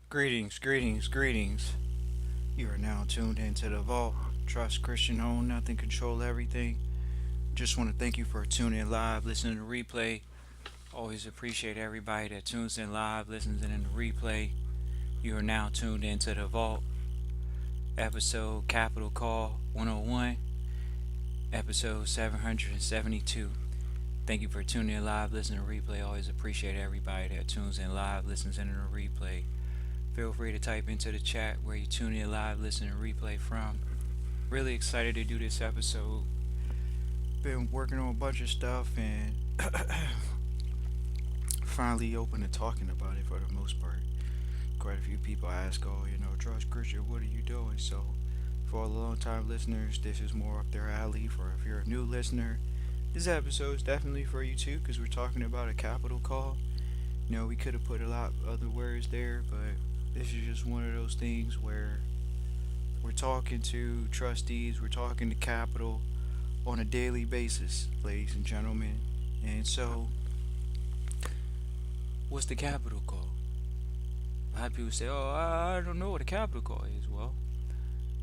Greetings, greetings, greetings. You are now tuned into the vault. Trust Christian own nothing, control everything. Just want to thank you for tuning in live, listening to replay. Always appreciate everybody that tunes in live, listens in the replay. You are now tuned into the vault. Episode Capital Call 101, episode 772. Thank you for tuning in live, listening to replay. Always appreciate everybody that tunes in live, listens in the replay. Feel free to type into the chat where you tune in live, listen, and replay from. Really excited to do this episode. Been working on a bunch of stuff and finally open to talking about it for the most part. Quite a few people ask, Trust Christian, what are you doing? So, for all the long time listeners, this is more up their alley. For if you're a new listener, this episode is definitely for you too, because we're talking about a capital call. We could have put a lot of other words there, but this is just one of those things where we're talking to trustees, we're talking to capital on a daily basis, ladies and gentlemen. And so, what's the capital call? A lot of people say, oh, I don't know what a capital call is. Well,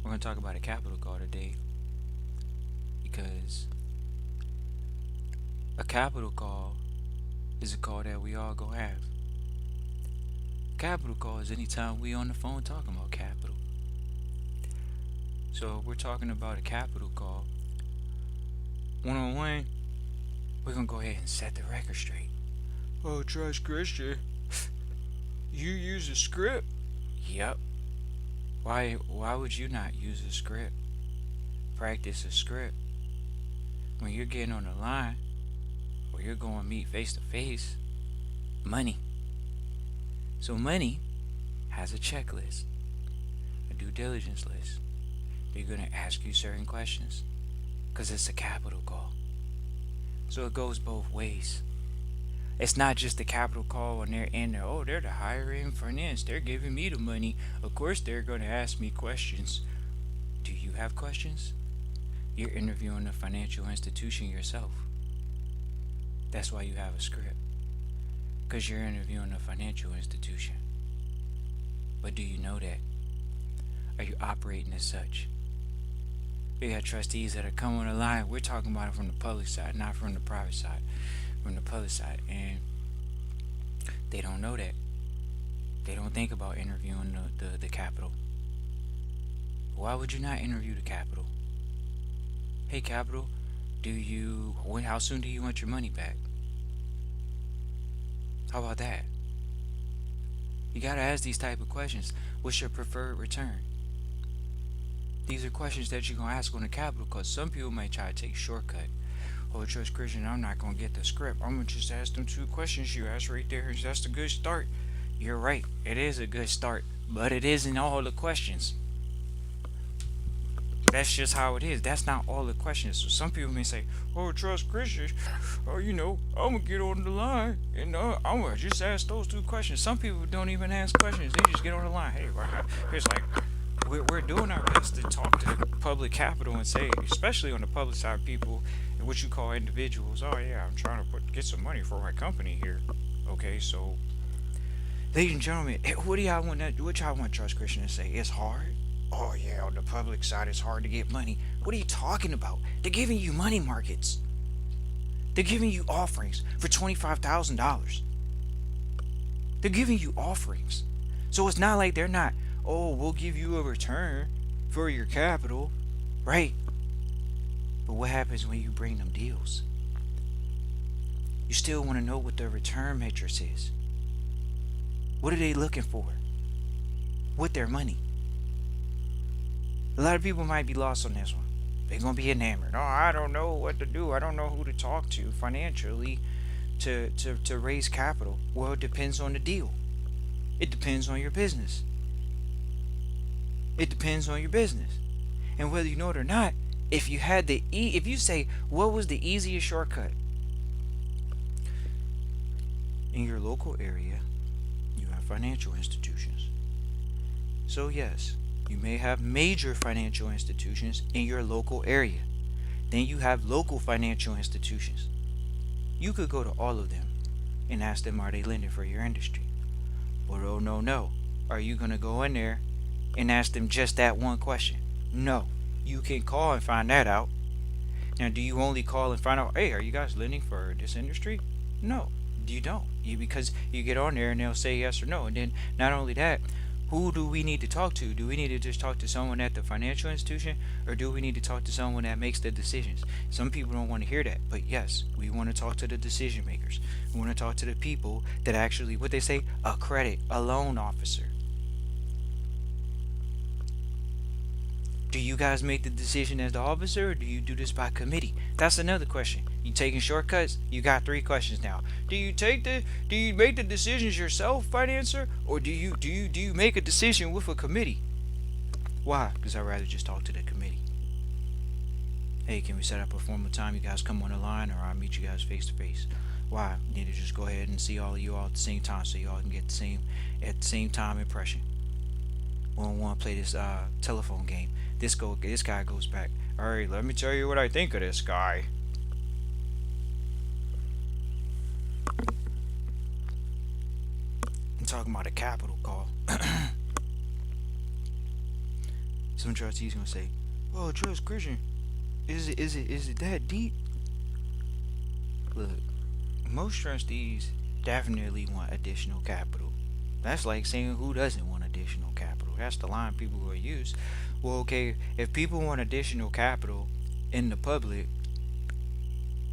we're going to talk about a capital call today because a capital call is a call that we all go have. Capital call is anytime we on the phone talking about capital. So if we're talking about a capital call, one-on-one, we're gonna go ahead and set the record straight. Oh, Trust Christian, you use a script? Yep. Why would you not use a script? Practice a script. When you're getting on the line, or you're going to meet face to face, money. So money has a checklist, a due diligence list. They're going to ask you certain questions because it's a capital call. So it goes both ways. It's not just a capital call when they're in there. Oh, they're the hiring finance. They're giving me the money. Of course, they're going to ask me questions. Do you have questions? You're interviewing a financial institution yourself. That's why you have a script. Because you're interviewing a financial institution. But do you know that? Are you operating as such? We got trustees that are coming on the line. We're talking about it from the public side, not from the private side. From the public side. And they don't know that. They don't think about interviewing the capital. Why would you not interview the capital? Hey, capital, how soon do you want your money back? How about that? You gotta ask these type of questions. What's your preferred return? These are questions that you're gonna ask on the capital, because some people might try to take a shortcut. Oh, Trust Christian, I'm not gonna get the script. I'm gonna just ask them two questions you asked right there. That's a good start. You're right. It is a good start, but it isn't all the questions. That's just how it is. That's not all the questions. So some people may say, "Oh, Trust Christian, I'm gonna get on the line and I'm gonna just ask those two questions." Some people don't even ask questions; they just get on the line. Hey, it's like we're doing our best to talk to the public capital and say, especially on the public side, people, what you call individuals. Oh yeah, I'm trying to get some money for my company here. Okay, so ladies and gentlemen, what y'all want Trust Christian to say? It's hard. Oh yeah, on the public side it's hard to get money. What are you talking about? They're giving you money markets. They're giving you offerings for $25,000. They're giving you offerings. So it's not like they're not, oh, we'll give you a return for your capital, right? But what happens when you bring them deals? You still want to know what the return matrix is. What are they looking for with their money? A lot of people might be lost on this one. They're going to be enamored. Oh, I don't know what to do. I don't know who to talk to financially to raise capital. Well, it depends on the deal. It depends on your business. It depends on your business. And whether you know it or not, if you say, what was the easiest shortcut? In your local area, you have financial institutions. So yes, you may have major financial institutions in your local area. Then you have local financial institutions. You could go to all of them and ask them, are they lending for your industry? But oh no, Are you going to go in there and ask them just that one question? No. You can call and find that out. Now, do you only call and find out, hey, are you guys lending for this industry? No, you don't. Because you get on there and they'll say yes or no. And then not only that, who do we need to talk to? Do we need to just talk to someone at the financial institution, or do we need to talk to someone that makes the decisions? Some people don't want to hear that, but yes, we want to talk to the decision makers. We want to talk to the people that actually, what they say, a loan officer. Do you guys make the decision as the officer, or do you do this by committee? That's another question. You taking shortcuts? You got three questions now. Do you make the decisions yourself, financer, or do you make a decision with a committee? Why? Because I'd rather just talk to the committee. Hey, can we set up a formal time? You guys come on the line, or I'll meet you guys face to face. Why? You need to just go ahead and see all of you all at the same time, so you all can get the same time impression. We don't want to play this telephone game. This guy goes back. All right, let me tell you what I think of this guy. I'm talking about a capital call. Some trustees gonna say, "Oh, trust Christian. Is it that deep?" Look, most trustees definitely want additional capital. That's like saying, who doesn't want additional capital? That's the line people will use. Well, okay, if people want additional capital in the public,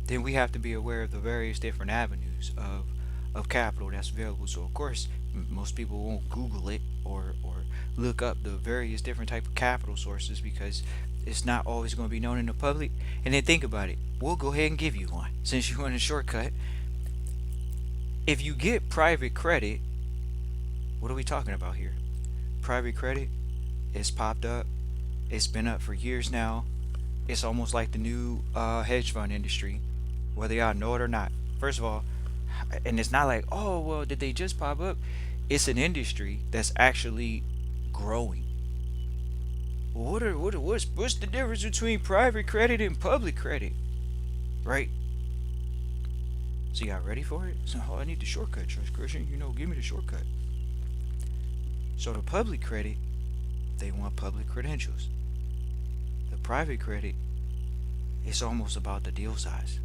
then we have to be aware of the various different avenues of capital that's available. So of course, most people won't Google it or look up the various different type of capital sources, because it's not always going to be known in the public. And then think about it. We'll go ahead and give you one since you want a shortcut. If you get private credit, what are we talking about here? Private credit, it's popped up. It's been up for years now. It's almost like the new hedge fund industry, whether y'all know it or not. First of all, and it's not like, oh, well, did they just pop up? It's an industry that's actually growing. What's the difference between private credit and public credit? Right? So y'all ready for it? So, I need the shortcut, Trust Christian. Give me the shortcut. So the public credit, they want public credentials. The private credit, it's almost about the deal size.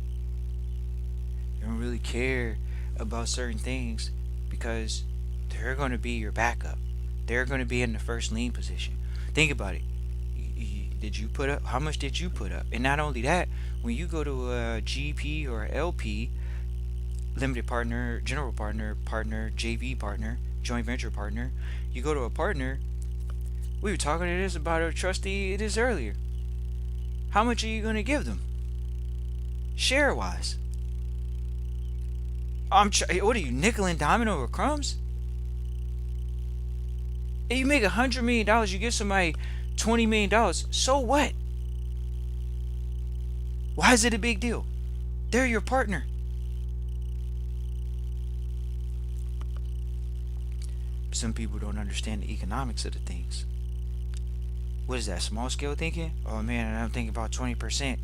They don't really care about certain things because they're going to be your backup. They're going to be in the first lien position. Think about it. Did you put up? How much did you put up? And not only that, when you go to a GP or LP, limited partner, general partner, JV partner, joint venture partner, you go to a partner. We were talking to this about a trustee this earlier. How much are you going to give them? Share wise. What are you, nickel and diamond over crumbs? If you make $100 million, you give somebody $20 million. So what? Why is it a big deal? They're your partner. Some people don't understand the economics of the things. What is that, small scale thinking? Oh man, I'm thinking about 20%.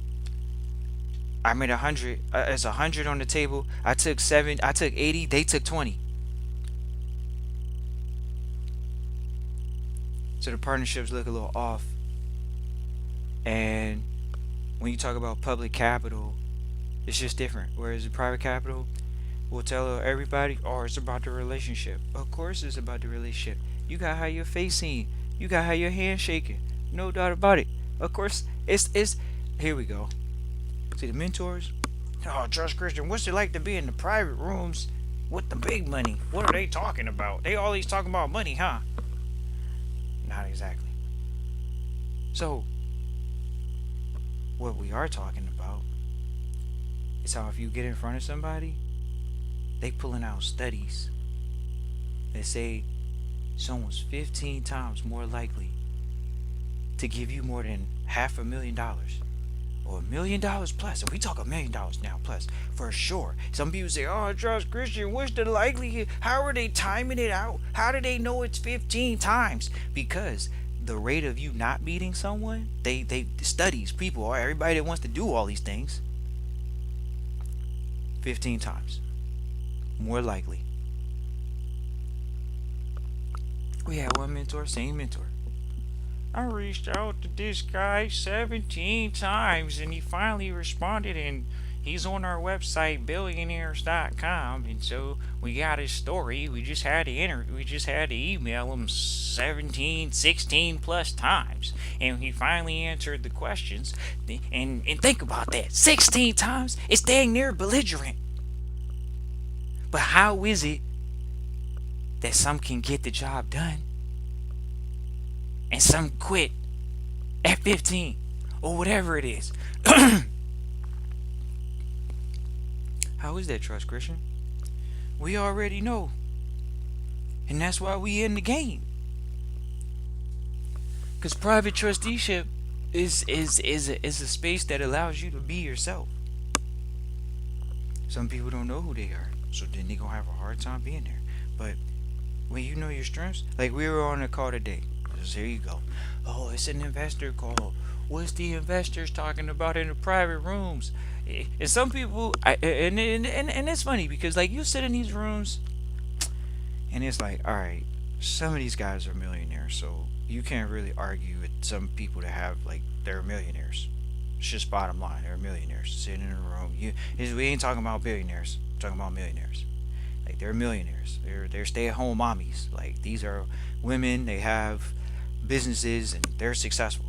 I made 100. It's 100 on the table. I took 80. They took 20. So the partnerships look a little off. And when you talk about public capital, it's just different. Whereas the private capital will tell everybody, oh, it's about the relationship. Of course it's about the relationship. You got how your face seen. You got how your hand shaking. No doubt about it. Of course, it's here we go. See the mentors? Oh, Trust Christian, what's it like to be in the private rooms with the big money? What are they talking about? They always talking about money, huh? Not exactly. So, what we are talking about is how if you get in front of somebody, they pulling out studies that say someone's 15 times more likely to give you more than $500,000 or $1 million plus. And we talk $1 million now plus for sure. Some people say, oh, Trust Christian, what's the likelihood? How are they timing it out? How do they know it's 15 times? Because the rate of you not meeting someone, they studies people, everybody that wants to do all these things, 15 times more likely. We had one mentor, same mentor. I reached out to this guy 17 times and he finally responded, and he's on our website billionaires.com, and so we got his story. We just had to email him 17, 16 plus times, and he finally answered the questions. And think about that. 16 times? It's dang near belligerent. But how is it that some can get the job done and some quit at 15 or whatever it is? How is that, Trust Christian? We already know, and that's why we in the game. Because private trusteeship is a space that allows you to be yourself. Some people don't know who they are, so then they gonna have a hard time being there. But when you know your strengths, like we were on a call today. So here you go. Oh, it's an investor call. What's the investors talking about in the private rooms? And some people, and it's funny because like you sit in these rooms, and it's like, all right, some of these guys are millionaires, so you can't really argue with some people that have like they're millionaires. It's just bottom line, they're millionaires sitting in a room. We ain't talking about billionaires, we're talking about millionaires. Like they're millionaires. They're stay-at-home mommies. Like these are women. They have businesses and they're successful.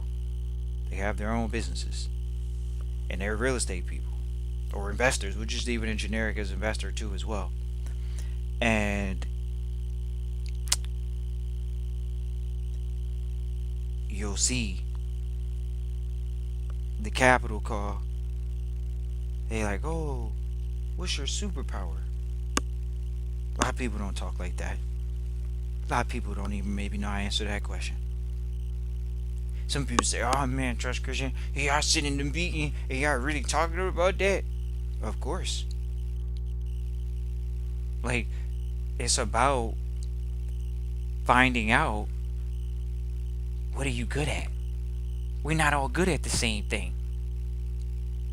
They have their own businesses, and they're real estate people or investors, which is even a generic as investor too as well. And you'll see the capital call. They like, oh, what's your superpower? A lot of people don't talk like that. A lot of people don't even maybe know how to answer that question. Some people say, oh man, Trust Christian, y'all sitting in the meeting and y'all really talking about that? Of course. Like, it's about finding out, what are you good at? We're not all good at the same thing.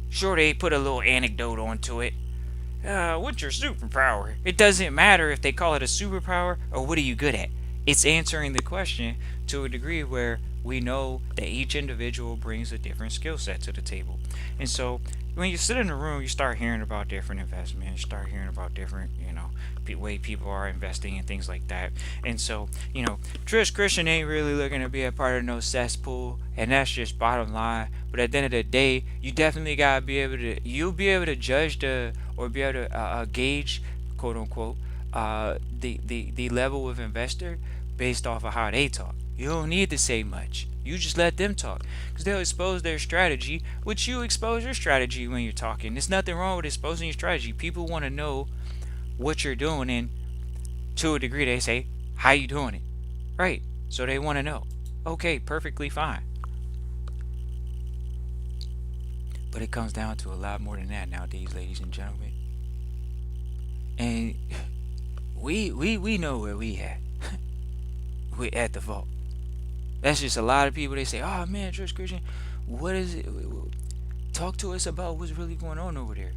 Sure, they put a little anecdote onto it. What's your superpower? It doesn't matter if they call it a superpower or what are you good at. It's answering the question to a degree where we know that each individual brings a different skill set to the table. And so when you sit in a room, you start hearing about different investments, you start hearing about different, way people are investing and things like that. And so, Trish Christian ain't really looking to be a part of no cesspool, and that's just bottom line. But at the end of the day, you definitely gotta be able to, you'll be able to judge or be able to gauge, quote unquote, the level of investor based off of how they talk. You don't need to say much. You just let them talk, because they'll expose their strategy, which you expose your strategy when you're talking. There's nothing wrong with exposing your strategy. People want to know what you're doing, and to a degree they say, how you doing it? Right. So they want to know. Okay, perfectly fine. But it comes down to a lot more than that nowadays, ladies and gentlemen. And we know where we at. We're at the vault. That's just a lot of people. They say, oh man, Trust Christian, what is it? Talk to us about what's really going on over there.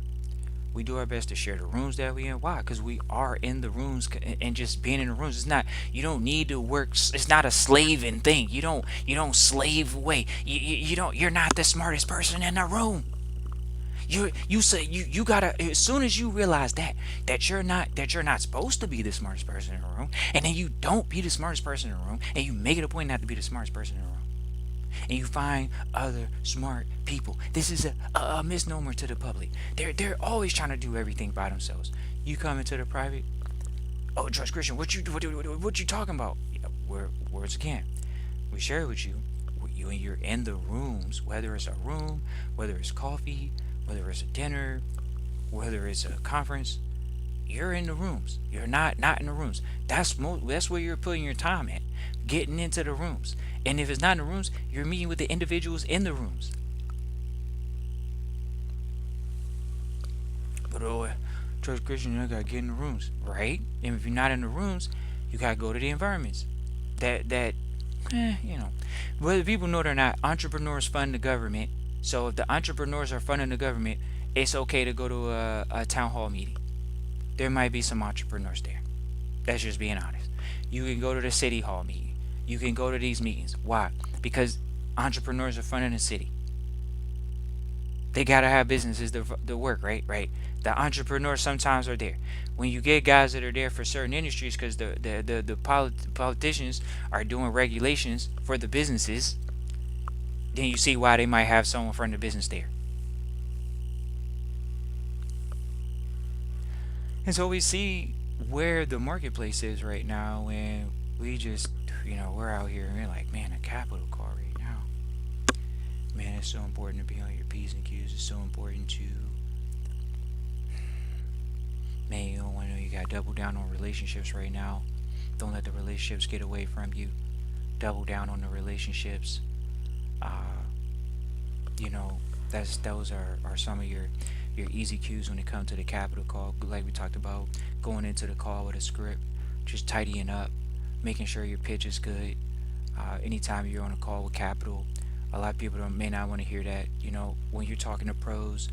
We do our best to share the rooms that we in. Why? Because we are in the rooms, and just being in the rooms. It's not. You don't need to work. It's not a slaving thing. You don't slave away. You don't. You're not the smartest person in the room. You gotta, as soon as you realize that you're not supposed to be the smartest person in the room, and then you don't be the smartest person in the room, and you make it a point not to be the smartest person in the room, and you find other smart people. This is a misnomer to the public. They're always trying to do everything by themselves. You come into the private. Oh, Trust Christian, what you talking about? Yeah, words again. We share with you. When you're in the rooms, whether it's a room, whether it's coffee, whether it's a dinner, whether it's a conference, you're in the rooms. You're not in the rooms. That's where you're putting your time at, getting into the rooms. And if it's not in the rooms, you're meeting with the individuals in the rooms. But Trust Christian, I gotta get in the rooms, right? And if you're not in the rooms, you gotta go to the environments. Whether people know it or not, entrepreneurs fund the government. So if the entrepreneurs are funding the government, it's okay to go to a town hall meeting. There might be some entrepreneurs there. That's just being honest. You can go to the city hall meeting. You can go to these meetings. Why? Because entrepreneurs are funding the city. They gotta have businesses to work, right? Right. The entrepreneurs sometimes are there. When you get guys that are there for certain industries, because the politicians are doing regulations for the businesses, then you see why they might have someone from the business there. And so we see where the marketplace is right now, and we just, we're out here and we're like, man, a capital call right now. Man, it's so important to be on your P's and Q's. It's so important to, man, you don't want to know you got to double down on relationships right now. Don't let the relationships get away from you. Double down on the relationships. Uh, you know, those are some of your easy cues when it comes to the capital call. Like we talked about, going into the call with a script, just tidying up, making sure your pitch is good. Anytime you're on a call with capital, a lot of people may not want to hear that. When you're talking to pros,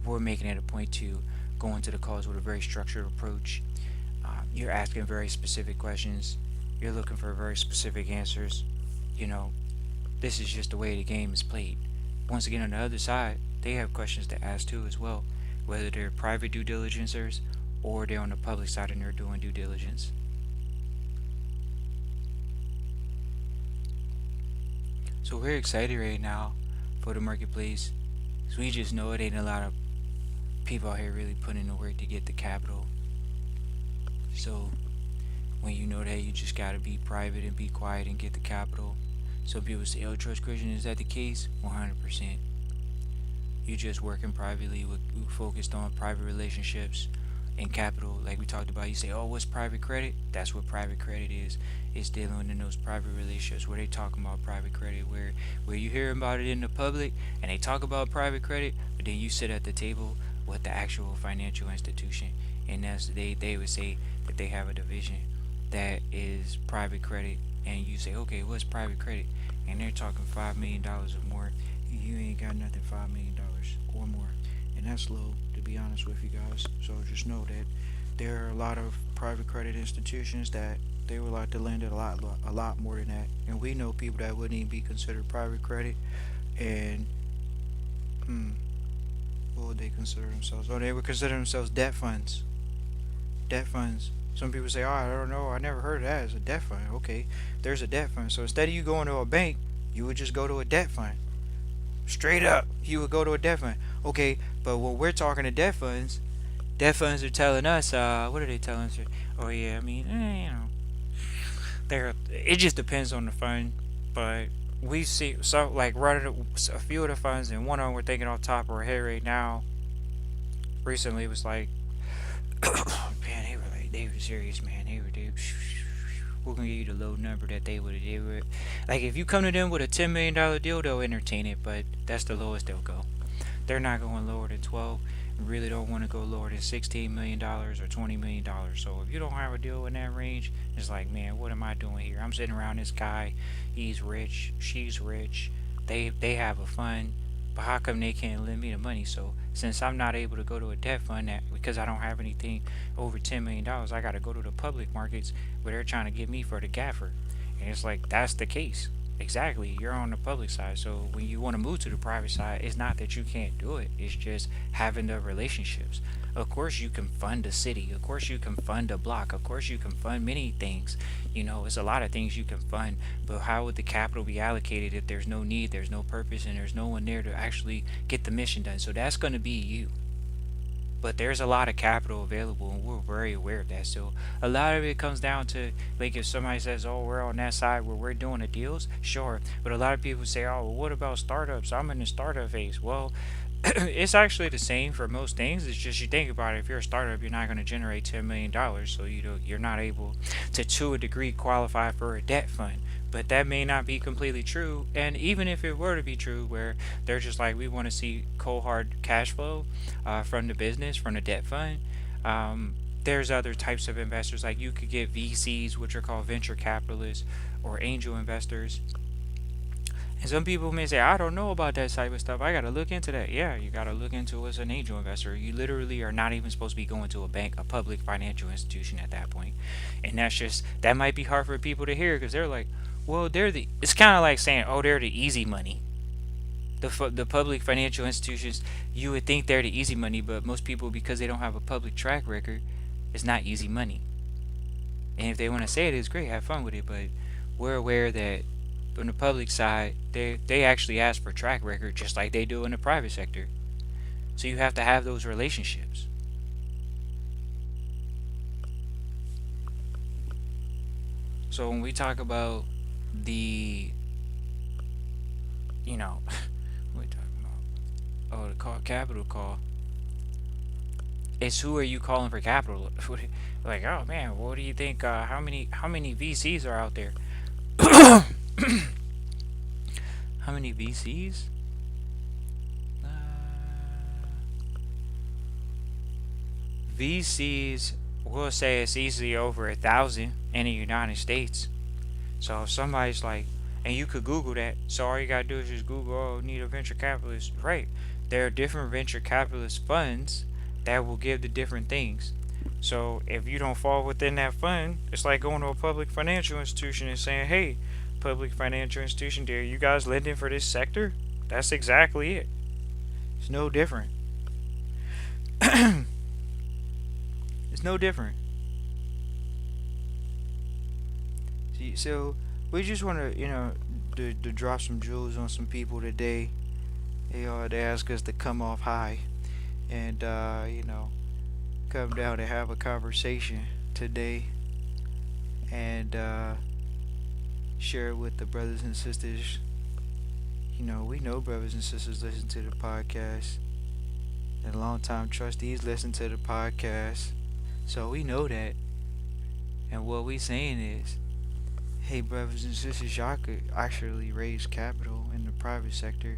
we're making it a point to go into the calls with a very structured approach. You're asking very specific questions. You're looking for very specific answers. You know, this is just the way the game is played. Once again, on the other side, they have questions to ask too as well, whether they're private due diligencers or they're on the public side and they're doing due diligence. So we're excited right now for the marketplace. So we just know it ain't a lot of people out here really putting in the work to get the capital. So when you know that, you just gotta be private and be quiet and get the capital. So people say, "Oh, Trust Christian, is that the case?" 100%. You just working privately with focused on private relationships and capital, like we talked about. You say, "Oh, what's private credit?" That's what private credit is. It's dealing in those private relationships where they talking about private credit, where you hear about it in the public and they talk about private credit, but then you sit at the table with the actual financial institution, and they would say that they have a division that is private credit, and you say, "Okay, what's private credit?" And they're talking $5 million or more. You ain't got nothing $5 million or more, and that's low, to be honest with you guys. So just know that there are a lot of private credit institutions that they would like to lend a lot more than that, and we know people that wouldn't even be considered private credit. And hmm, what would they consider themselves? Oh, they would consider themselves debt funds. Debt funds. Some people say, "Oh, I don't know. I never heard of that as a debt fund." Okay, there's a debt fund. So instead of you going to a bank, you would just go to a debt fund. Straight up, you would go to a debt fund. Okay, but when we're talking to debt funds are telling us, what are they telling us? Oh yeah, I mean, it just depends on the fund, but we see so like running a few of the funds, and one of them we're thinking off the top of our head right now. Recently, was like, man, they were serious, man. We're gonna give you the low number that they were like. If you come to them with a $10 million deal, they'll entertain it, but that's the lowest they'll go. They're not going lower than 12. Really don't want to go lower than $16 million or $20 million. So if you don't have a deal in that range, it's like, man, what am I doing here? I'm sitting around this guy. He's rich. She's rich. They have a fund, but how come they can't lend me the money? So since I'm not able to go to a debt fund because I don't have anything over $10 million, I got to go to the public markets where they're trying to get me for the gaffer. And it's like that's the case. Exactly, you're on the public side. So when you want to move to the private side, it's not that you can't do it. It's just having the relationships. Of course, you can fund a city. Of course, you can fund a block. Of course, you can fund many things. It's a lot of things you can fund. But how would the capital be allocated if there's no need, there's no purpose, and there's no one there to actually get the mission done? So that's going to be you. But there's a lot of capital available, and we're very aware of that. So a lot of it comes down to, like, if somebody says, "Oh, we're on that side where we're doing the deals," sure. But a lot of people say, "Oh, well, what about startups? I'm in the startup phase." Well, it's actually the same for most things. It's just, you think about it. If you're a startup, you're not going to generate $10 million, so you're not able to a degree, qualify for a debt fund. But that may not be completely true. And even if it were to be true, where they're just like, we want to see cold hard cash flow from the business, from the debt fund. There's other types of investors, like you could get VCs, which are called venture capitalists, or angel investors. And some people may say, I don't know about that type of stuff. I got to look into that. Yeah, you got to look into it as an angel investor. You literally are not even supposed to be going to a bank, a public financial institution at that point. And that might be hard for people to hear because they're like, well, it's kind of like saying, oh, they're the easy money. The public financial institutions, you would think they're the easy money, but most people, because they don't have a public track record, it's not easy money. And if they want to say it, it's great, have fun with it. But we're aware that on the public side, they actually ask for track record just like they do in the private sector. So you have to have those relationships. So when we talk about the, you know, what are we talking about? Oh, the capital call. It's who are you calling for capital? Like, oh man, what do you think? How many VCs are out there? How many VCs? Uh, VCs, we'll say it's easily over 1,000 in the United States. So if somebody's like, and you could Google that. So all you gotta do is just Google, oh, need a venture capitalist. Right. There are different venture capitalist funds that will give the different things. So if you don't fall within that fund, it's like going to a public financial institution and saying, hey, public financial institution, are you guys lending for this sector? That's exactly it. It's no different. It's no different. See, so we just want to, to drop some jewels on some people today. They ask us to come off high and, come down and have a conversation today and share it with the brothers and sisters. We know brothers and sisters listen to the podcast, and longtime trustees listen to the podcast. So we know that. And what we saying is, hey, brothers and sisters, y'all could actually raise capital in the private sector,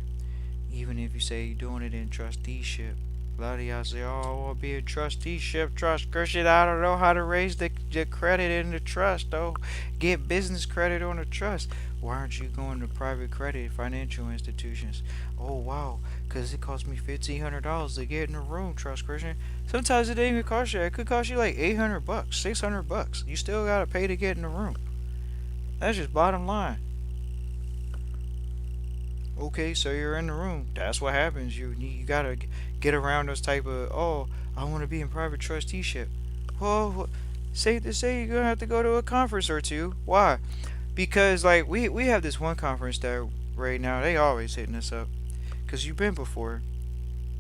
even if you say you're doing it in trusteeship. A lot of y'all say, oh, I want to be a trusteeship, trust Christian. I don't know how to raise the credit in the trust, though. Get business credit on the trust. Why aren't you going to private credit financial institutions? Oh, wow, because it cost me $1,500 to get in a room, trust Christian. Sometimes it didn't even cost you. It could cost you like $800, $600. You still got to pay to get in the room. That's just bottom line. Okay, so you're in the room. That's what happens. You gotta get around those type of, oh, I want to be in private trusteeship. Well, say you're gonna have to go to a conference or two. Why? Because like we have this one conference that right now they always hitting us up because you've been before,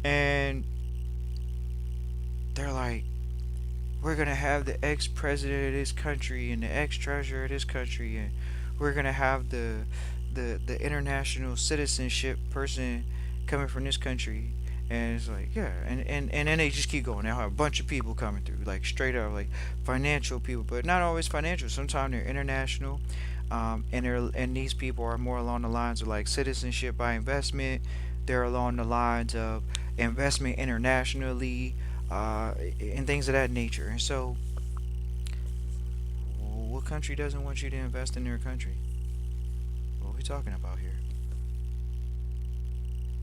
and they're like, we're gonna have the ex-president of this country and the ex-treasurer of this country, and we're gonna have the international citizenship person coming from this country. And it's like, yeah, and then they just keep going. They'll have a bunch of people coming through, like straight up like financial people, but not always financial. Sometimes they're international, and these people are more along the lines of like citizenship by investment. They're along the lines of investment internationally, and things of that nature. And so, what country doesn't want you to invest in their country? What are we talking about here?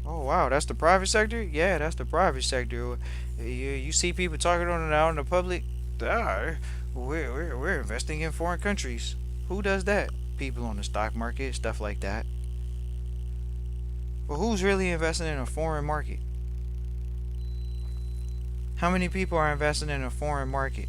Oh wow, that's the private sector? Yeah, that's the private sector. You see people talking on it out in the public. Ah, we're investing in foreign countries. Who does that? People on the stock market, stuff like that. But who's really investing in a foreign market? How many people are investing in a foreign market?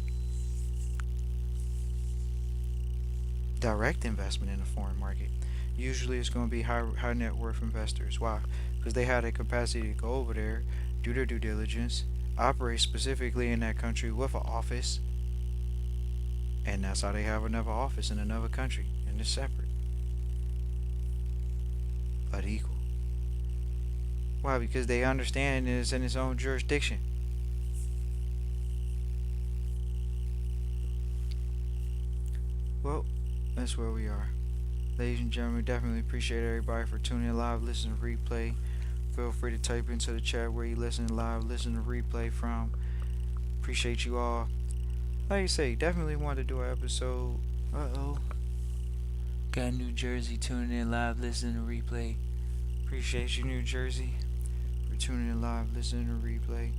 Direct investment in a foreign market. Usually it's going to be high net worth investors. Why? Because they have the capacity to go over there, do their due diligence, operate specifically in that country with an office, and that's how they have another office in another country, and it's separate but equal. Why? Because they understand it's in its own jurisdiction. Well, that's where we are. Ladies and gentlemen, definitely appreciate everybody for tuning in live, listening to replay. Feel free to type into the chat where you listen live, listen to replay from. Appreciate you all. Like I say, definitely wanted to do an episode. Got New Jersey tuning in live, listening to replay. Appreciate you, New Jersey, for tuning in live, listening to replay.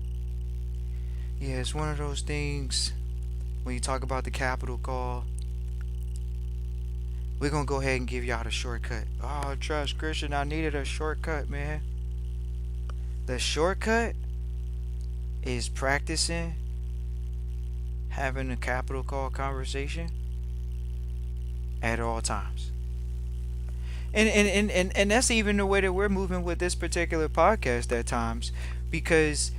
Yeah, it's one of those things when you talk about the capital call. We're gonna go ahead and give y'all the shortcut. Oh, trust Christian, I needed a shortcut, man. The shortcut is practicing having a capital call conversation at all times. And that's even the way that we're moving with this particular podcast at times, because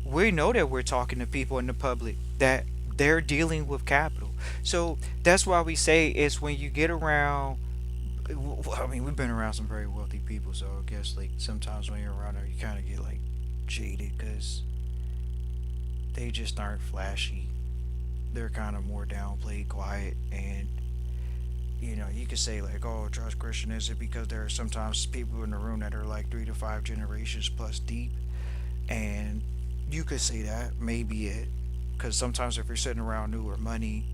we know that we're talking to people in the public that they're dealing with capital. So that's why we say it's when you get around. I mean, we've been around some very wealthy people, so I guess like sometimes when you're around there, you kind of get like jaded because they just aren't flashy. They're kind of more downplayed, quiet, and you could say like, "Oh, trust Christian." Is it because there are sometimes people in the room that are like 3 to 5 generations plus deep, and you could say that maybe it, because sometimes if you're sitting around newer money,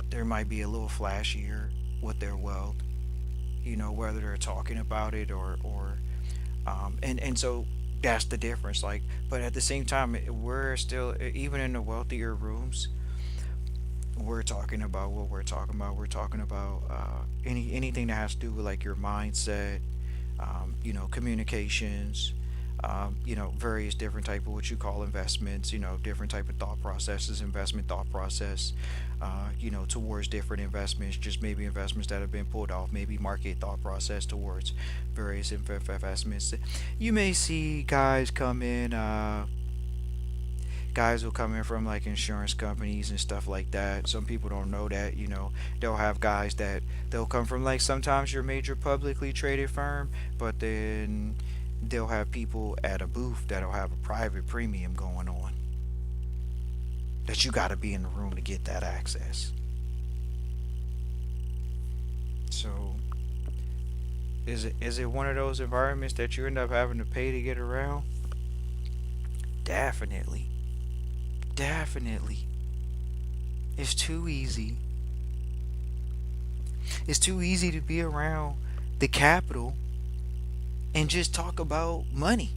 there might be a little flashier with their wealth. Whether they're talking about it and so that's the difference. Like, but at the same time, we're still even in the wealthier rooms. We're talking about what we're talking about. We're talking about anything that has to do with like your mindset, communications, various different type of what you call investments, different type of thought processes, investment thought process, towards different investments, just maybe investments that have been pulled off, maybe market thought process towards various investments. You may see guys will come in from like insurance companies and stuff like that. Some people don't know that, they'll have guys that they'll come from like sometimes your major publicly traded firm, but then they'll have people at a booth that'll have a private premium going on that you got to be in the room to get that access. So is it one of those environments that you end up having to pay to get around? Definitely. Definitely. It's too easy. It's too easy to be around the capital and just talk about money.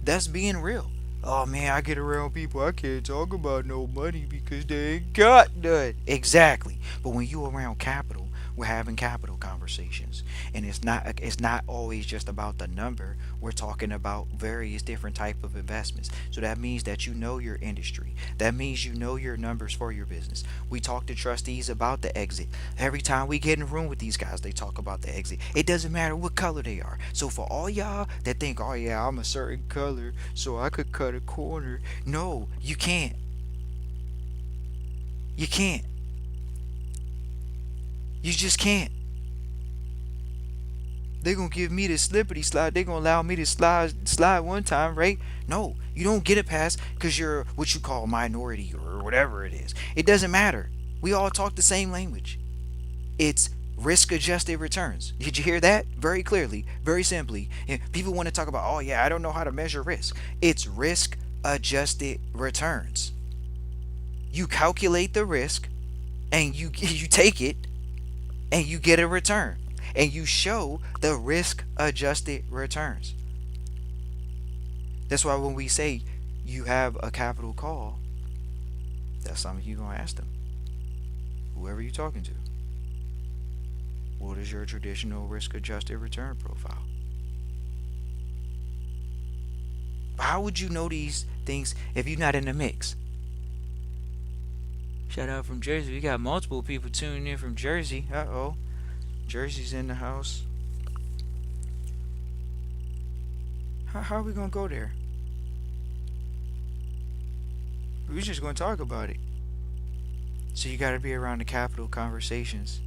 That's being real. Oh man, I get around people I can't talk about no money because they ain't got none. Exactly. But when you around capital, we're having capital conversations. And it's not always just about the number. We're talking about various different type of investments. So that means that you know your industry. That means you know your numbers for your business. We talk to trustees about the exit. Every time we get in a room with these guys, they talk about the exit. It doesn't matter what color they are. So for all y'all that think, oh yeah, I'm a certain color, so I could cut a corner. No, you can't. You can't. You just can't. They're gonna give me the slippity slide. They're gonna allow me to slide one time, right? No, you don't get a pass because you're what you call a minority or whatever it is. It doesn't matter. We all talk the same language. It's risk adjusted returns. Did you hear that? Very clearly, very simply. And people want to talk about, oh yeah, I don't know how to measure risk. It's risk adjusted returns. You calculate the risk and you you take it and you get a return. And you show the risk adjusted returns. That's why when we say you have a capital call, that's something you're going to ask them. Whoever you're talking to. What is your traditional risk adjusted return profile? How would you know these things if you're not in the mix? Shout out from Jersey. We got multiple people tuning in from Jersey. Uh-oh. Jersey's in the house. How are we going to go there? We're just going to talk about it. So you got to be around the capital conversations.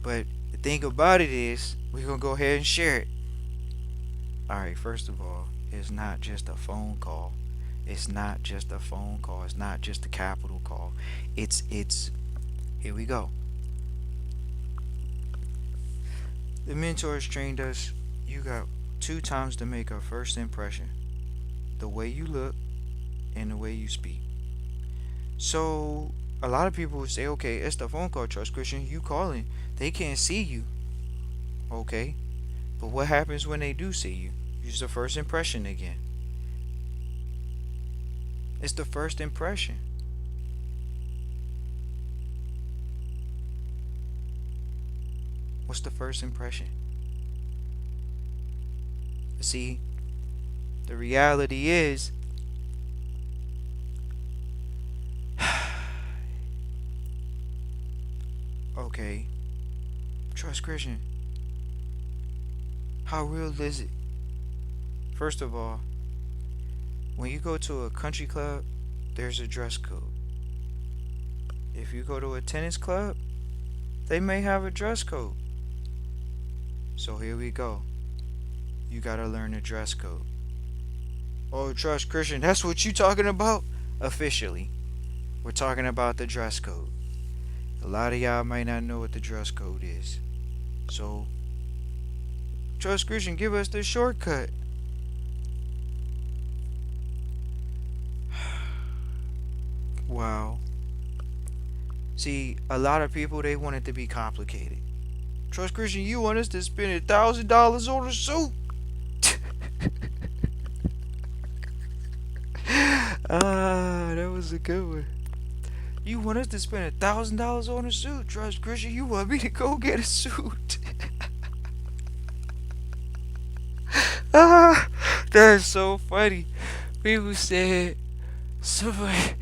But the thing about it is, we're going to go ahead and share it. Alright, first of all, it's not just a phone call. It's not just a phone call. It's not just a capital call. It's here we go. The mentors trained us. You got 2 times to make a first impression: the way you look and the way you speak. So A lot of people would say, okay, it's the phone call, Trust Christian. You calling. They can't see you. Okay. But what happens when they do see you? It's the first impression again. It's the first impression. What's the first impression? See, the reality is, okay, Trust Christian, how real is it? First of all, when you go to a country club, there's a dress code. If you go to a tennis club, they may have a dress code. So here we go. You gotta learn the dress code. Oh, Trust Christian, that's what you talking about? Officially, we're talking about the dress code. A lot of y'all might not know what the dress code is. So, Trust Christian, give us the shortcut. Wow. See, a lot of people, they want it to be complicated. Trust Christian, you want us to spend $1,000 on a suit? That was a good one. You want us to spend $1,000 on a suit? Trust Christian, you want me to go get a suit? Ah, that's so funny. People said, somebody,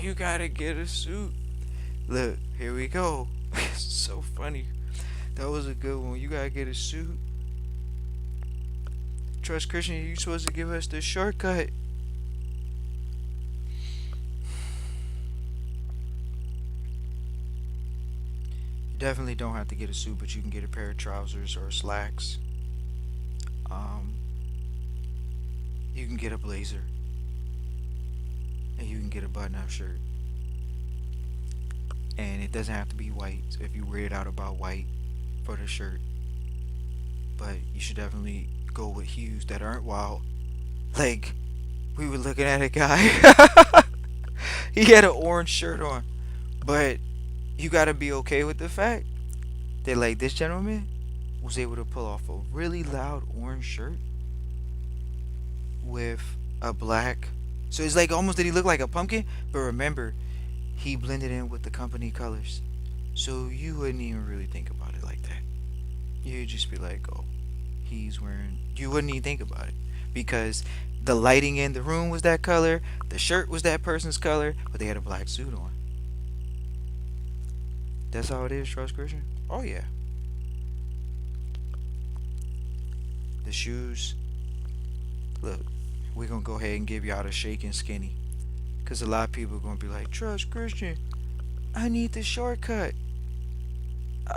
you gotta get a suit. Look, here we go. It's so funny. That was a good one. You gotta get a suit. Trust Christian, you supposed to give us the shortcut. You definitely don't have to get a suit, but you can get a pair of trousers or slacks. Um, you can get a blazer, and you can get a button-up shirt. And it doesn't have to be white. So if you're weirded out about white for the shirt, but you should definitely go with hues that aren't wild. Like, we were looking at a guy. He had an orange shirt on, but you gotta be okay with the fact that, like, this gentleman was able to pull off a really loud orange shirt with a black. So it's like almost, did he look like a pumpkin? But remember, he blended in with the company colors. So you wouldn't even really think about it like that. You'd just be like, oh, he's wearing. You wouldn't even think about it because the lighting in the room was that color, the shirt was that person's color, but they had a black suit on. That's how it is, Trust Christian? Oh, yeah. The shoes. Look, we're going to go ahead and give y'all the shaking skinny. Because a lot of people are going to be like, Trust Christian, I need the shortcut.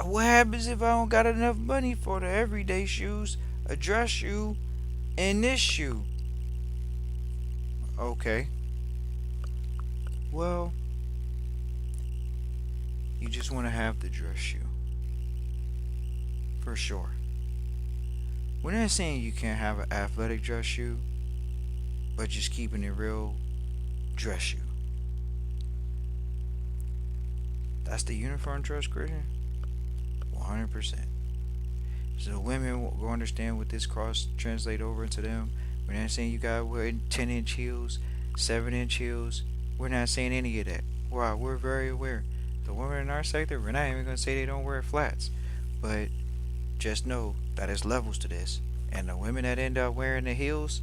What happens if I don't got enough money for the everyday shoes, a dress shoe, and this shoe? Okay. Well, you just want to have the dress shoe. For sure. We're not saying you can't have an athletic dress shoe, but just keeping it real dress shoe. That's the uniform, Trust Christian? 100%. So women will understand what this cross translate over into them. We're not saying you gotta wear 10-inch heels, 7-inch heels. We're not saying any of that. Wow, we're very aware. The women in our sector, we're not even gonna say they don't wear flats, but just know that there's levels to this. And the women that end up wearing the heels,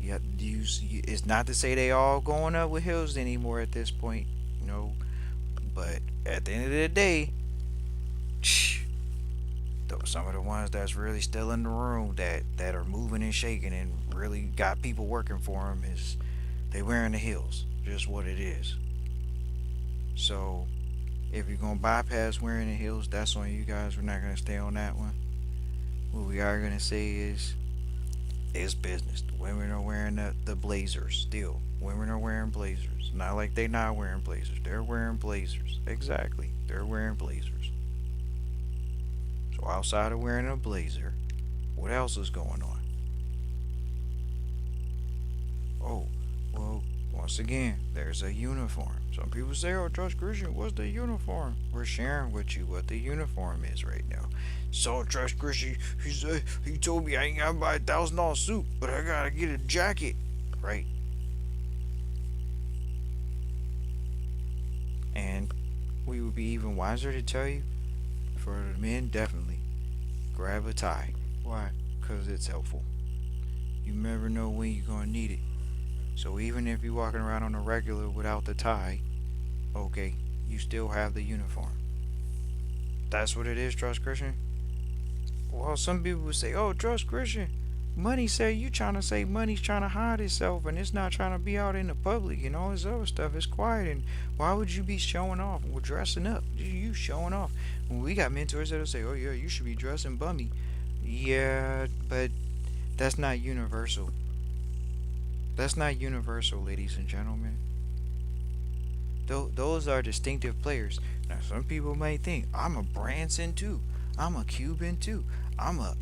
you have to use. It's not to say they all going up with heels anymore at this point, you know. But at the end of the day, some of the ones that's really still in the room that are moving and shaking and really got people working for them is they wearing the heels. Just what it is. So if you're gonna bypass wearing the heels, that's on you guys. We're not gonna stay on that one. What we are gonna say is it's business. The women are wearing the blazers still. Women are wearing blazers. Not like they not wearing blazers. They're wearing blazers. Exactly. They're wearing blazers. So outside of wearing a blazer, what else is going on? Oh, well, Once again, there's a uniform. Some people say, "Oh, Trust Christian, what's the uniform?" We're sharing with you what the uniform is right now. So, Trust Christian, he told me I ain't gotta buy $1,000 suit, but I gotta get a jacket, right? And we would be even wiser to tell you, for the men, definitely grab a tie. Why? Because it's helpful. You never know when you're gonna need it. So even if you're walking around on a regular without the tie, okay, you still have the uniform. That's what it is, Trust Christian. Well, some people would say, "Oh, Trust Christian, money say you trying to say money's trying to hide itself and it's not trying to be out in the public and all this other stuff. It's quiet, and why would you be showing off? We're dressing up. You showing off." When we got mentors that'll say, "Oh yeah, you should be dressing bummy." Yeah, but that's not universal. That's not universal, ladies and gentlemen. Those are distinctive players. Now, some people may think I'm a Branson too. I'm a Cuban too. I'm a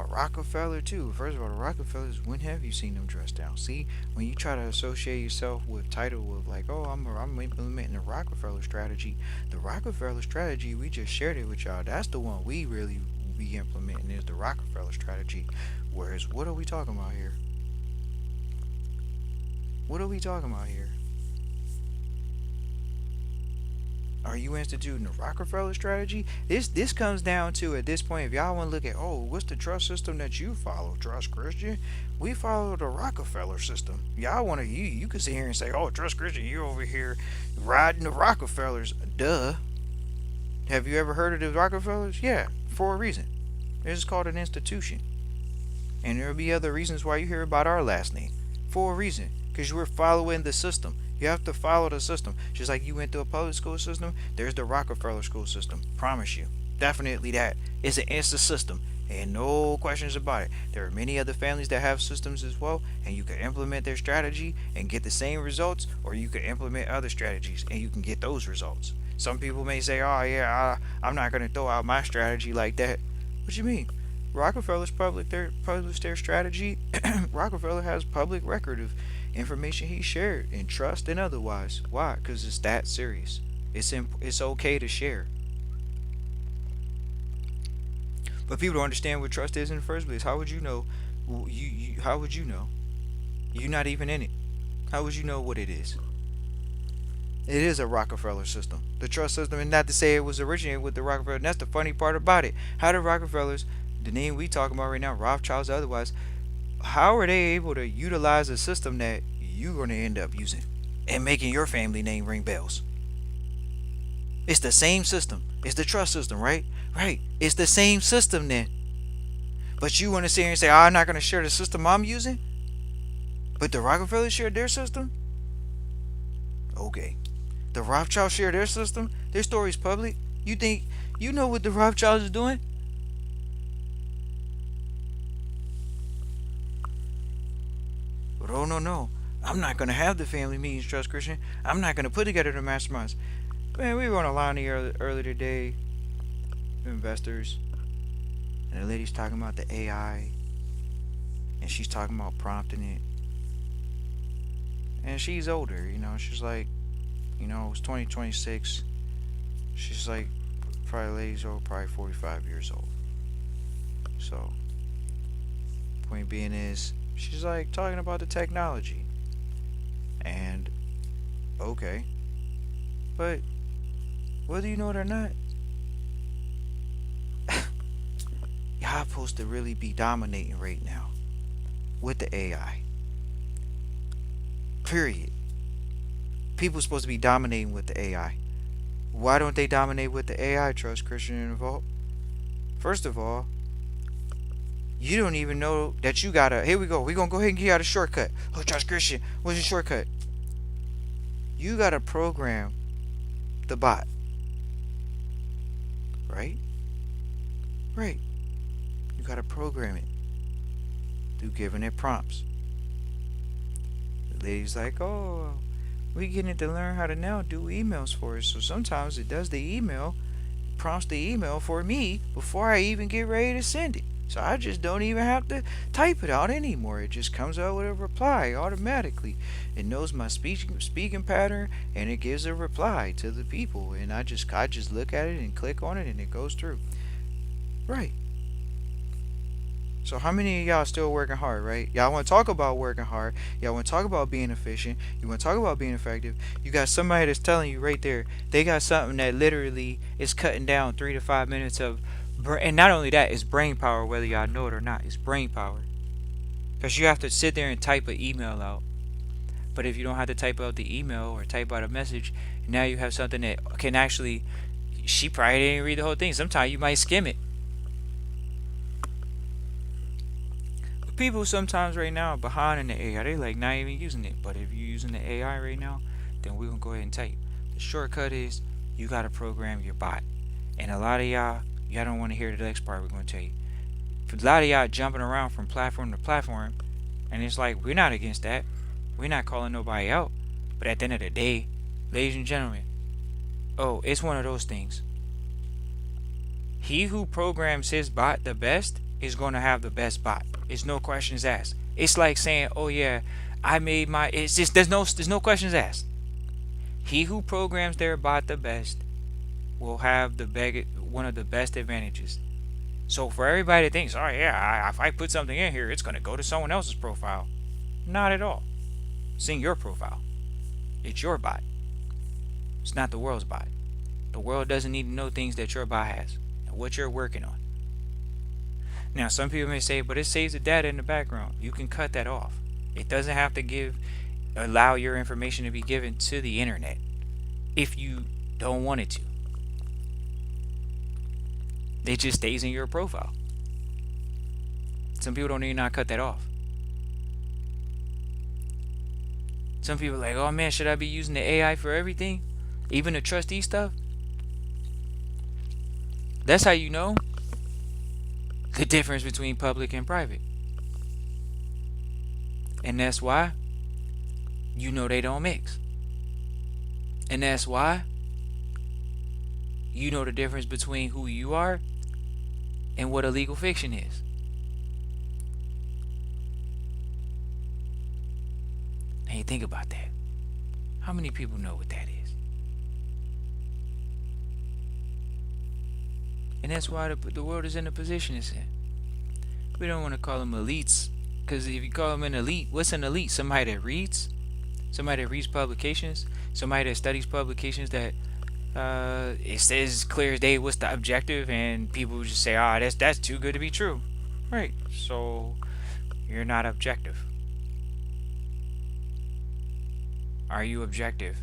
Rockefeller too. First of all, the Rockefellers, when have you seen them dressed down? See, when you try to associate yourself with title of like, "Oh, I'm implementing the Rockefeller strategy." The Rockefeller strategy, we just shared it with y'all. That's the one we really be implementing, is the Rockefeller strategy. Whereas, what are we talking about here? What are we talking about here? Are you instituting the Rockefeller strategy? This comes down to, at this point, if y'all want to look at, oh, what's the trust system that you follow, Trust Christian? We follow the Rockefeller system. Y'all want to, you can sit here and say, "Oh, Trust Christian, you over here riding the Rockefellers." Duh. Have you ever heard of the Rockefellers? Yeah, for a reason. It's called an institution. And there'll be other reasons why you hear about our last name. For a reason. Because we're following the system. You have to follow the system. Just like you went through a public school system, there's the Rockefeller school system. Promise you. Definitely that. It's a system. And no questions about it. There are many other families that have systems as well, and you can implement their strategy and get the same results, or you can implement other strategies and you can get those results. Some people may say, "Oh yeah, I'm not going to throw out my strategy like that." What you mean? Rockefeller's published their strategy. Rockefeller has public record of information he shared in trust and otherwise. Why? Because it's that serious. It's okay to share. But people don't understand what trust is in the first place. How would you know? How would you know? You're not even in it. How would you know what it is? It is a Rockefeller system. The trust system, and not to say it was originated with the Rockefeller. And that's the funny part about it. How the Rockefellers, the name we talking about right now, Rothschilds, otherwise, how are they able to utilize a system that you're going to end up using and making your family name ring bells? It's the same system. It's the trust system, right? Right. It's the same system then. But you want to sit here and say, "Oh, I'm not going to share the system I'm using," but the Rockefellers share their system? Okay. The Rothschilds share their system? Their story's public? You think you know what the Rothschilds is doing? But oh no. I'm not going to have the family meetings, Trust Christian. I'm not going to put together the masterminds. Man, we were on a line here earlier today, investors, and the lady's talking about the AI, and she's talking about prompting it. And she's older, she's like, it's 2026. She's like, probably lady's old, probably 45 years old. So, point being is, she's like talking about the technology. And, okay. But, whether you know it or not, y'all supposed to really be dominating right now with the AI. Period. People supposed to be dominating with the AI. Why don't they dominate with the AI, Trust Christian and Vault? First of all, you don't even know that you gotta. Here we go. We're gonna go ahead and give you out a shortcut. Oh, Trust Christian, what's your shortcut? You gotta program the bot. Right? Right. You gotta program it through giving it prompts. The lady's like, "Oh, we getting it to learn how to now do emails for us. So sometimes it does the email, prompts the email for me before I even get ready to send it." So I just don't even have to type it out anymore. It just comes out with a reply automatically. It knows my speaking pattern and it gives a reply to the people. And I just look at it and click on it and it goes through. Right. So how many of y'all still working hard, right? Y'all want to talk about working hard. Y'all want to talk about being efficient. You want to talk about being effective. You got somebody that's telling you right there. They got something that literally is cutting down 3 to 5 minutes of, and not only that, it's brain power, whether y'all know it or not. It's brain power. Because you have to sit there and type an email out. But if you don't have to type out the email or type out a message, now you have something that can actually, she probably didn't read the whole thing. Sometimes you might skim it. People sometimes right now are behind in the AI. They like not even using it. But if you're using the AI right now, then we're gonna go ahead and type. The shortcut is you gotta program your bot. And a lot of y'all don't want to hear the next part we're gonna tell you. For a lot of y'all jumping around from platform to platform, and it's like we're not against that. We're not calling nobody out. But at the end of the day, ladies and gentlemen, oh, it's one of those things. He who programs his bot the best is going to have the best bot. It's no questions asked. It's like saying, "Oh yeah, I made my." It's just there's no questions asked. He who programs their bot the best will have one of the best advantages. So for everybody that thinks, "Oh yeah, if I put something in here, it's going to go to someone else's profile," not at all. It's in your profile. It's your bot. It's not the world's bot. The world doesn't need to know things that your bot has and what you're working on. Now, some people may say, but it saves the data in the background. You can cut that off. It doesn't have to allow your information to be given to the internet if you don't want it to. It just stays in your profile. Some people don't even not cut that off. Some people are like, oh man, should I be using the AI for everything? Even the trustee stuff? That's how you know the difference between public and private. And that's why you know they don't mix. And that's why you know the difference between who you are and what a legal fiction is. Hey, think about that. How many people know what that is? And that's why the world is in the position it's in. We don't want to call them elites, because if you call them an elite, what's an elite? Somebody that reads? Somebody that reads publications? Somebody that studies publications that it says clear as day what's the objective, and people just say, ah, that's too good to be true. Right. So you're not objective. Are you objective?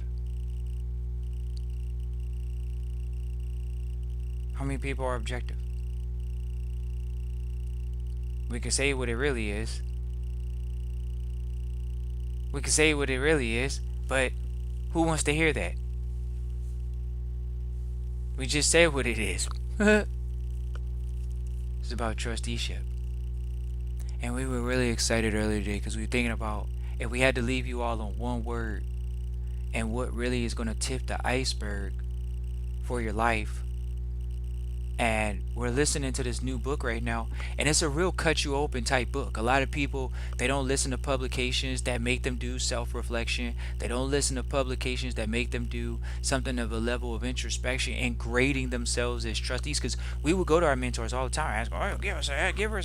How many people are objective? We can say what it really is. We can say what it really is, but who wants to hear that? We just say what it is. It's about trusteeship. And we were really excited earlier today because we were thinking about if we had to leave you all on one word and what really is going to tip the iceberg for your life. And we're listening to this new book right now, and it's a real cut you open type book. A lot of people, they don't listen to publications that make them do self-reflection. They don't listen to publications that make them do something of a level of introspection and grading themselves as trustees. Because we would go to our mentors all the time, ask, oh, give us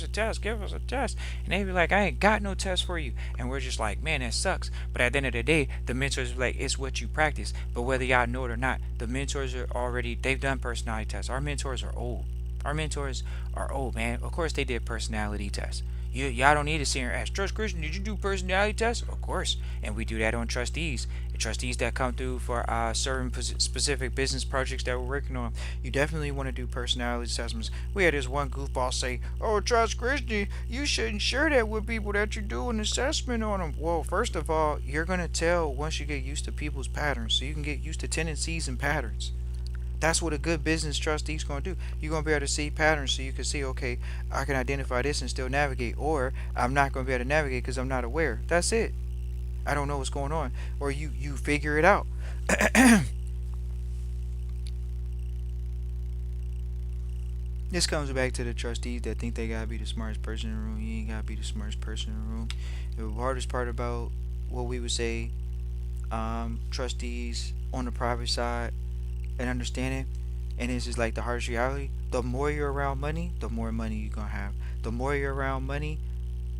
a test, give us a test, and they'd be like, I ain't got no test for you. And we're just like, man, that sucks. But at the end of the day, the mentors are like, it's what you practice. But whether y'all know it or not, the mentors are already, they've done personality tests. Our mentors are old. Our mentors are old, man. Of course they did personality tests. Y'all don't need to sit here and ask, Trust Christian, did you do personality tests? Of course. And we do that on trustees. The trustees that come through for certain specific business projects that we're working on. You definitely want to do personality assessments. We had this one goofball say, oh, Trust Christian, you shouldn't share that with people that you do an assessment on them. Well, first of all, you're going to tell once you get used to people's patterns. So you can get used to tendencies and patterns. That's what a good business trustee is going to do. You're going to be able to see patterns so you can see, okay, I can identify this and still navigate, or I'm not going to be able to navigate because I'm not aware. That's it. I don't know what's going on. Or you figure it out. This comes back to the trustees that think they gotta be the smartest person in the room. You ain't gotta be the smartest person in the room. The hardest part about what we would say, trustees on the private side and understanding, and this is like the harsh reality. The more you're around money, the more money you're gonna have. The more you're around money,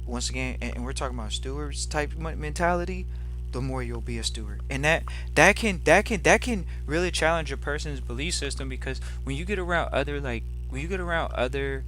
once again, and we're talking about stewards type mentality, the more you'll be a steward, and that can really challenge a person's belief system, because when you get around other, like, when you get around other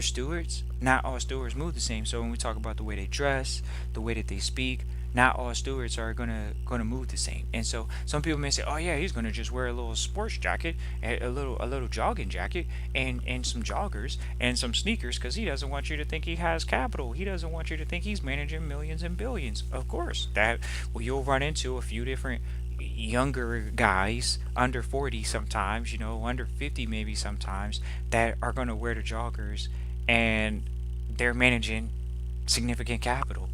stewards, not all stewards move the same. So when we talk about the way they dress, the way that they speak, not all stewards are gonna move the same. And so some people may say, "Oh yeah, he's gonna just wear a little sports jacket, a little jogging jacket, and some joggers and some sneakers, because he doesn't want you to think he has capital. He doesn't want you to think he's managing millions and billions." Of course, that, well, you'll run into a few different younger guys under 40 sometimes, under 50 maybe sometimes, that are going to wear the joggers, and they're managing significant capital.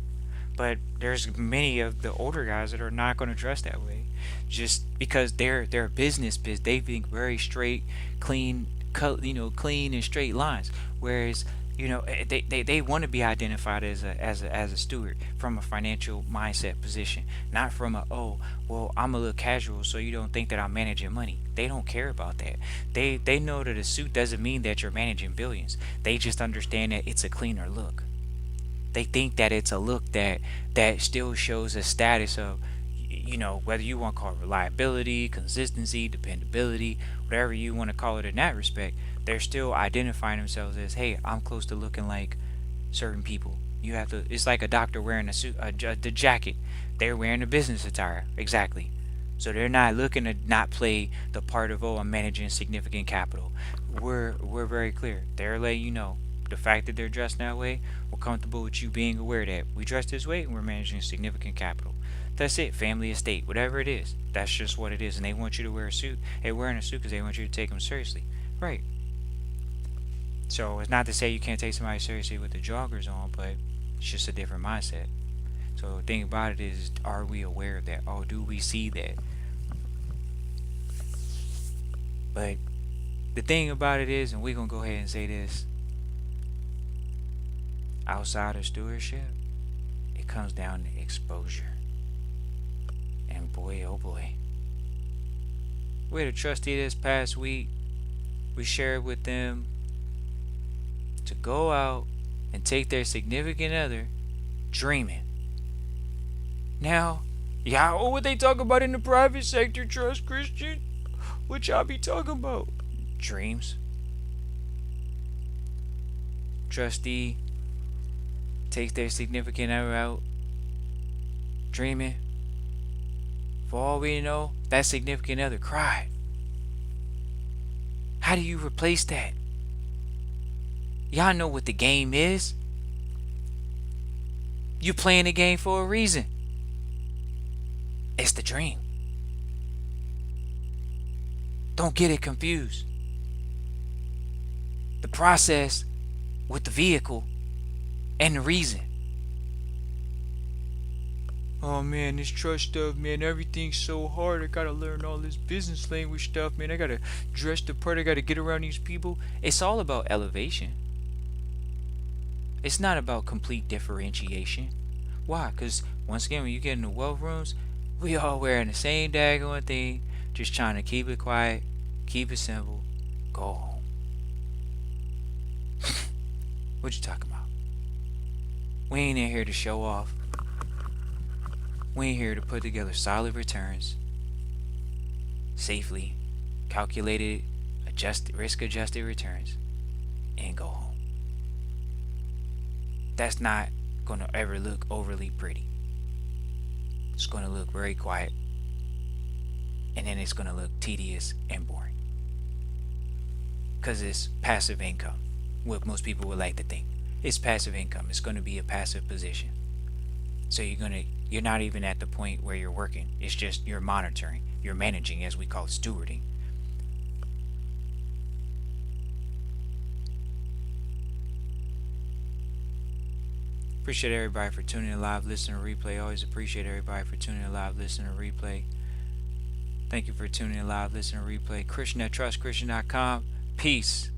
But there's many of the older guys that are not going to dress that way, just because they're they think very straight, clean, cut, clean and straight lines. Whereas, they want to be identified as a steward from a financial mindset position, not from a, oh, well, I'm a little casual, so you don't think that I'm managing money. They don't care about that. They know that a suit doesn't mean that you're managing billions. They just understand that it's a cleaner look. They think that it's a look that still shows a status of, whether you want to call it reliability, consistency, dependability, whatever you want to call it in that respect. They're still identifying themselves as, hey, I'm close to looking like certain people. You have to. It's like a doctor wearing a suit, the jacket. They're wearing the business attire, exactly. So they're not looking to not play the part of, oh, I'm managing significant capital. We're very clear. They're letting you know, the fact that they're dressed that way, we're comfortable with you being aware that we dress this way and we're managing significant capital. That's it. Family, estate, whatever it is. That's just what it is. And they want you to wear a suit. They're wearing a suit because they want you to take them seriously. Right. So it's not to say you can't take somebody seriously with the joggers on, but it's just a different mindset. So the thing about it is, are we aware of that? Or do we see that? But the thing about it is, and we're going to go ahead and say this, outside of stewardship, it comes down to exposure. And boy, oh boy. We had a trustee this past week. We shared with them to go out and take their significant other dreaming. Now, y'all know what they talk about in the private sector, Trust Christian? What y'all be talking about? Dreams. Trustee takes their significant other out dreaming. For all we know, that significant other cried. How do you replace that? Y'all know what the game is. You playing the game for a reason. It's the dream. Don't get it confused. The process with the vehicle and the reason. Oh man, this trust stuff, man, everything's so hard. I gotta learn all this business language stuff, man. I gotta dress the part, I gotta get around these people. It's all about elevation. It's not about complete differentiation. Why? Because once again, when you get in the wealth rooms, we all wearing the same daggone thing, just trying to keep it quiet, keep it simple, go home. What you talking about? We ain't in here to show off. We ain't here to put together solid returns, safely calculated, risk-adjusted returns, and go home. That's not gonna ever look overly pretty. It's gonna look very quiet, and then it's gonna look tedious and boring. Cause it's passive income. What most people would like to think. It's passive income. It's gonna be a passive position. So you're not even at the point where you're working. It's just you're monitoring. You're managing, as we call it, stewarding. Appreciate everybody for tuning in live, listening, to replay. Always appreciate everybody for tuning in live, listening, to replay. Thank you for tuning in live, listening, to replay. Christian at trustchristian.com. Peace.